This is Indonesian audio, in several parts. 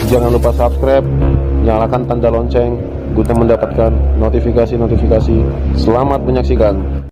Jangan lupa subscribe, nyalakan tanda lonceng guna mendapatkan notifikasi-notifikasi. Selamat menyaksikan.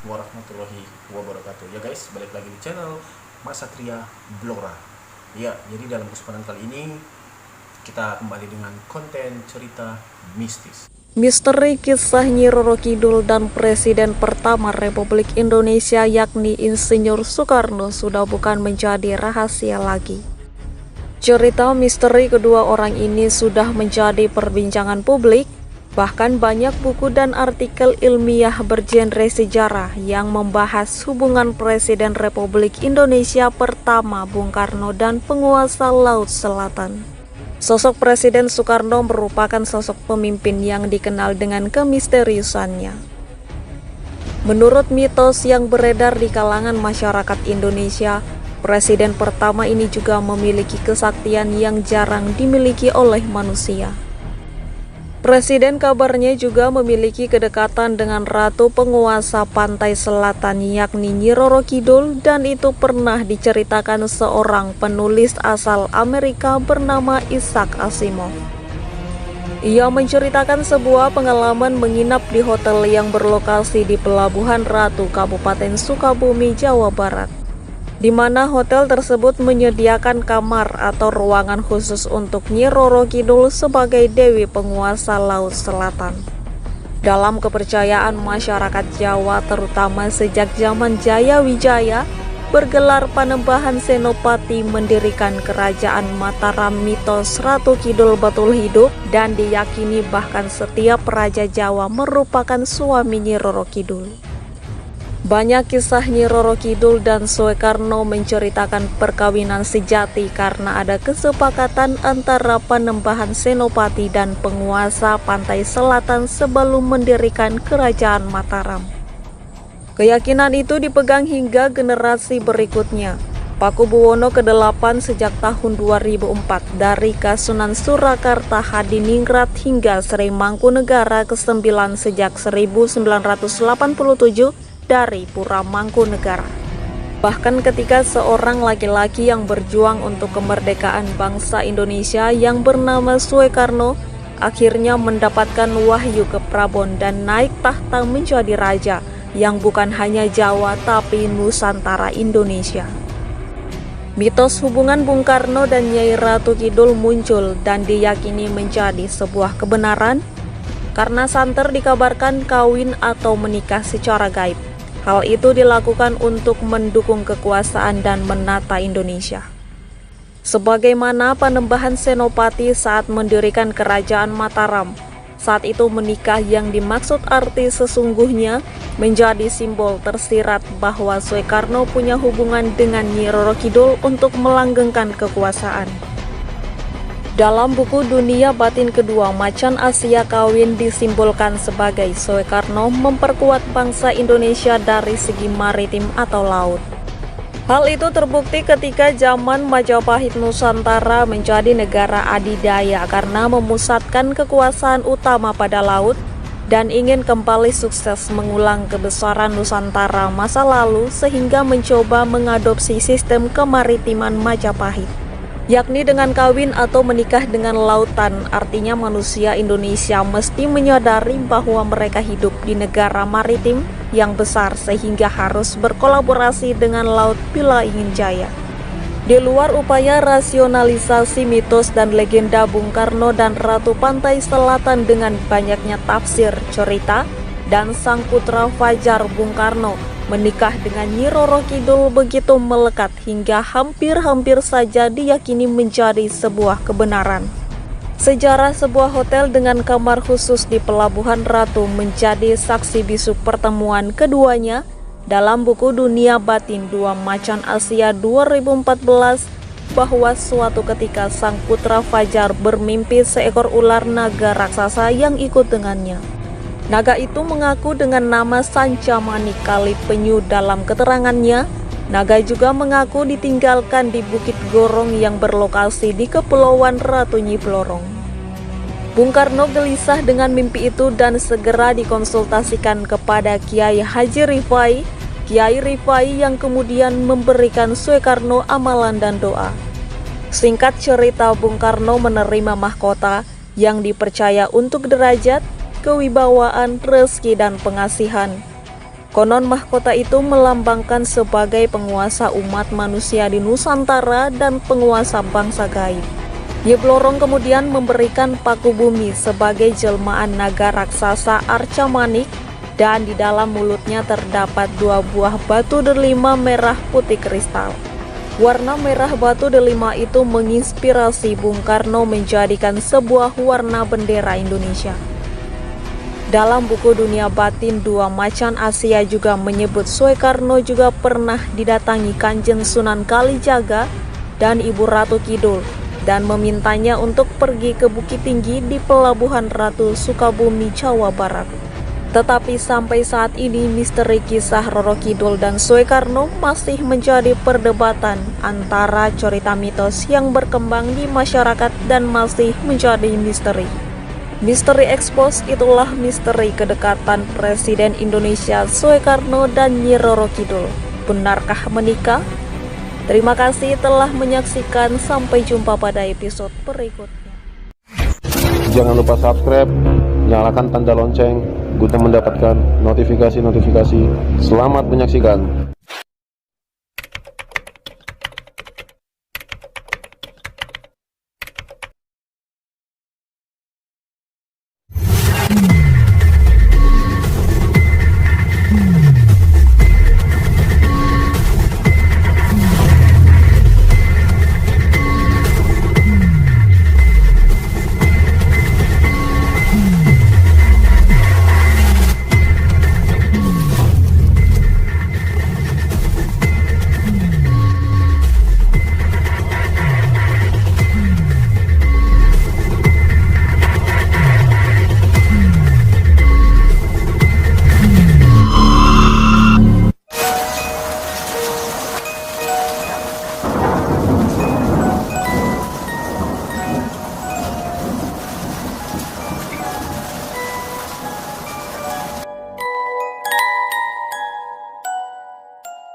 Warahmatullahi wabarakatuh. Ya guys, balik lagi di channel Mas Satria Blora. Ya, jadi dalam kesempatan kali ini kita kembali dengan konten cerita mistis. Misteri kisah Nyi Roro Kidul dan Presiden pertama Republik Indonesia yakni Insinyur Soekarno sudah bukan menjadi rahasia lagi. Cerita misteri kedua orang ini sudah menjadi perbincangan publik. Bahkan banyak buku dan artikel ilmiah bergenre sejarah yang membahas hubungan Presiden Republik Indonesia pertama Bung Karno dan penguasa Laut Selatan. Sosok Presiden Soekarno merupakan sosok pemimpin yang dikenal dengan kemisteriusannya. Menurut mitos yang beredar di kalangan masyarakat Indonesia, Presiden pertama ini juga memiliki kesaktian yang jarang dimiliki oleh manusia. Presiden kabarnya juga memiliki kedekatan dengan ratu penguasa pantai selatan yakni Nyi Roro Kidul, dan itu pernah diceritakan seorang penulis asal Amerika bernama Isaac Asimov. Ia menceritakan sebuah pengalaman menginap di hotel yang berlokasi di Pelabuhan Ratu, Kabupaten Sukabumi, Jawa Barat, di mana hotel tersebut menyediakan kamar atau ruangan khusus untuk Nyi Roro Kidul sebagai Dewi Penguasa Laut Selatan. Dalam kepercayaan masyarakat Jawa, terutama sejak zaman Jaya Wijaya, bergelar Panembahan Senopati mendirikan Kerajaan Mataram, mitos Ratu Kidul betul hidup dan diyakini bahkan setiap Raja Jawa merupakan suami Nyi Roro Kidul. Banyak kisah Nyi Roro Kidul dan Soekarno menceritakan perkawinan sejati karena ada kesepakatan antara Panembahan Senopati dan penguasa pantai selatan sebelum mendirikan Kerajaan Mataram. Keyakinan itu dipegang hingga generasi berikutnya. Pakubuwono ke-8 sejak tahun 2004 dari Kasunan Surakarta Hadiningrat hingga Sri Mangkunegara ke-9 sejak 1987 dari Pura Mangkunegara. Bahkan ketika seorang laki-laki yang berjuang untuk kemerdekaan bangsa Indonesia yang bernama Soekarno akhirnya mendapatkan wahyu ke Prabon dan naik tahta menjadi raja yang bukan hanya Jawa tapi Nusantara Indonesia. Mitos hubungan Bung Karno dan Nyai Ratu Kidul muncul dan diyakini menjadi sebuah kebenaran karena santer dikabarkan kawin atau menikah secara gaib. Hal itu dilakukan untuk mendukung kekuasaan dan menata Indonesia. Sebagaimana Panembahan Senopati saat mendirikan Kerajaan Mataram, saat itu menikah yang dimaksud arti sesungguhnya menjadi simbol tersirat bahwa Soekarno punya hubungan dengan Nyi Roro Kidul untuk melanggengkan kekuasaan. Dalam buku Dunia Batin Kedua, Macan Asia Kawin disimbolkan sebagai Soekarno memperkuat bangsa Indonesia dari segi maritim atau laut. Hal itu terbukti ketika zaman Majapahit Nusantara menjadi negara adidaya karena memusatkan kekuasaan utama pada laut dan ingin kembali sukses mengulang kebesaran Nusantara masa lalu sehingga mencoba mengadopsi sistem kemaritiman Majapahit. yakni dengan kawin atau menikah dengan lautan. Artinya manusia Indonesia mesti menyadari bahwa mereka hidup di negara maritim yang besar sehingga harus berkolaborasi dengan laut bila ingin jaya. Di luar upaya rasionalisasi mitos dan legenda Bung Karno dan Ratu Pantai Selatan dengan banyaknya tafsir, cerita, dan sang putra Fajar Bung Karno menikah dengan Nyi Roro Kidul begitu melekat hingga hampir-hampir saja diyakini menjadi sebuah kebenaran. Sejarah sebuah hotel dengan kamar khusus di Pelabuhan Ratu menjadi saksi bisu pertemuan keduanya dalam buku Dunia Batin 2 Macan Asia 2014 bahwa suatu ketika sang putra Fajar bermimpi seekor ular naga raksasa yang ikut dengannya. Naga itu mengaku dengan nama Sanca Manik Kali Penyu. Dalam keterangannya, naga juga mengaku ditinggalkan di Bukit Gorong yang berlokasi di Kepulauan Ratu Nyi Blorong. Bung Karno gelisah dengan mimpi itu dan segera dikonsultasikan kepada Kiai Haji Rifai. Kiai Rifai yang kemudian memberikan Soekarno amalan dan doa. Singkat cerita, Bung Karno menerima mahkota yang dipercaya untuk derajat, kewibawaan, rezeki, dan pengasihan. Konon mahkota itu melambangkan sebagai penguasa umat manusia di Nusantara dan penguasa bangsa gaib. Nyi Blorong kemudian memberikan paku bumi sebagai jelmaan naga raksasa Arca Manik, dan di dalam mulutnya terdapat 2 buah batu delima merah putih kristal. Warna merah batu delima itu menginspirasi Bung Karno menjadikan sebuah warna bendera Indonesia. Dalam buku Dunia Batin 2 Macan Asia juga menyebut Soekarno juga pernah didatangi Kanjeng Sunan Kalijaga dan Ibu Ratu Kidul dan memintanya untuk pergi ke Bukit Tinggi di Pelabuhan Ratu Sukabumi, Jawa Barat. Tetapi sampai saat ini misteri kisah Roro Kidul dan Soekarno masih menjadi perdebatan antara cerita mitos yang berkembang di masyarakat dan masih menjadi misteri. Misteri Expose itulah misteri kedekatan Presiden Indonesia Soekarno dan Nyi Roro Kidul. Benarkah menikah? Terima kasih telah menyaksikan, sampai jumpa pada episode berikutnya. Jangan lupa subscribe, nyalakan tanda lonceng guna mendapatkan notifikasi-notifikasi. Selamat menyaksikan.